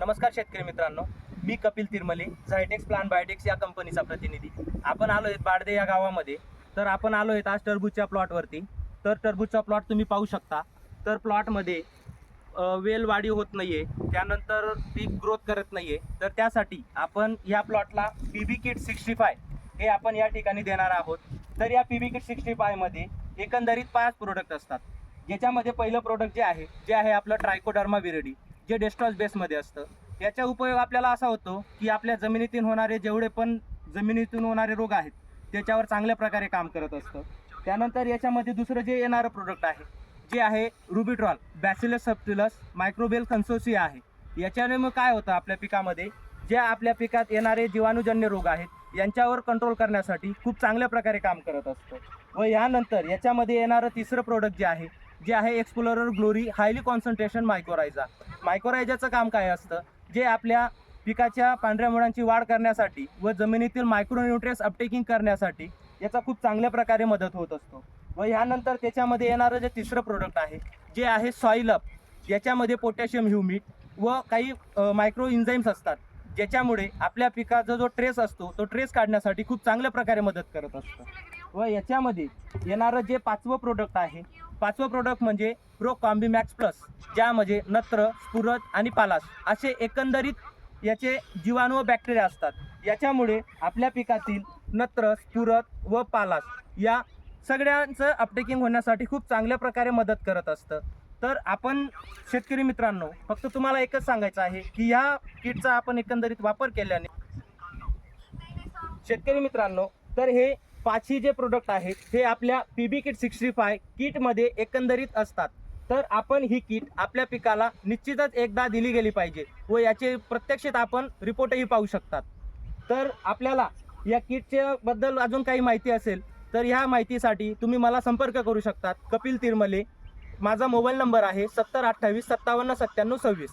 नमस्कार शेतकरी मित्रांनो, मी कपिल तिरमले, झायटेक्स प्लांट बायोटेक्स या कंपनीचा प्रतिनिधी. आपण आलो आहेत बाडदे या गावामध्ये. तर आपण आलो आहेत आज टरबूजच्या प्लॉटवरती. तर टरबूजचा प्लॉट तुम्ही पाहू शकता. तर प्लॉटमध्ये वेल वाढी होत नाहीये, त्यानंतर पीक ग्रोथ करत नाहीये. तर त्यासाठी आपण या प्लॉटला पीबी किट 65 हे आपण या ठिकाणी देणार आहोत. तर या पीबी किट 65 मध्ये एकंदरीत 5 प्रोडक्ट असतात, ज्याच्यामध्ये पहिलं प्रोडक्ट जे आहे आपलं ट्रायकोडर्मा विरिडी, जे डेस्ट्रॉस बेसमध्ये असतं. याचा उपयोग आपल्याला असा होतो की आपल्या जमिनीतून होणारे रोग आहेत त्याच्यावर चांगल्या प्रकारे काम करत असतं. त्यानंतर याच्यामध्ये दुसरं जे येणारं प्रोडक्ट आहे जे आहे रुबिट्रॉल बॅसिलस सबटिलस मायक्रोबियल कन्सोसिया आहे. याच्याने मग काय होतं, आपल्या पिकामध्ये जे आपल्या पिकात येणारे जीवाणूजन्य रोग आहेत यांच्यावर कंट्रोल करण्यासाठी खूप चांगल्या प्रकारे काम करत असतं. व यानंतर याच्यामध्ये येणारं तिसरं प्रोडक्ट जे आहे एक्सप्लोरर ग्लोरी हायली कॉन्सन्ट्रेशन मायक्रोरायझाचं काम काय असतं, जे आपल्या पिकाच्या पांढऱ्या मुळांची वाढ करण्यासाठी व जमिनीतील मायक्रोन्यूट्रियन्स अपटेकिंग करण्यासाठी याचा खूप चांगल्या प्रकारे मदत होत असतो. व यानंतर त्याच्यामध्ये येणारं जे तिसरं प्रोडक्ट आहे जे आहे सॉईल अप, याच्यामध्ये पोटॅशियम ह्युमिट व काही मायक्रो इन्झाईम्स असतात, ज्याच्यामुळे आपल्या पिकाचा जो ट्रेस असतो तो ट्रेस काढण्यासाठी खूप चांगल्या प्रकारे मदत करत असतं. व याच्यामध्ये येणारं जे पाचवं प्रोडक्ट म्हणजे प्रो कॉम्बिमॅक्स प्लस, ज्यामध्ये नत्र, स्फुरद आणि पालाश असे एकंदरीत याचे जीवाणू व बॅक्टेरिया असतात. याच्यामुळे आपल्या पिकातील नत्र, स्फुरद व पालाश या सगळ्यांचं अपटेकिंग होण्यासाठी खूप चांगल्या प्रकारे मदत करत असतं. तर आपण शेतकरी मित्रांनो, फक्त तुम्हाला एकच सांगायचं आहे की या किटचा आपण एकंदरीत वापर केल्याने शेतकरी मित्रांनो, तर हे पाचही जे प्रोडक्ट आहेत हे आपल्या पीबी किट 65 किटमध्ये एकंदरीत असतात. तर आपण ही किट आपल्या पिकाला निश्चितच एकदा दिली गेली पाहिजे व याचे प्रत्यक्षात आपण रिपोर्टही पाहू शकतात. तर आपल्याला या किटच्या बद्दल अजून काही माहिती असेल तर ह्या माहितीसाठी तुम्ही मला संपर्क करू शकतात. कपिल तिरमले, माझा मोबाईल नंबर आहे 7028 57 97 26.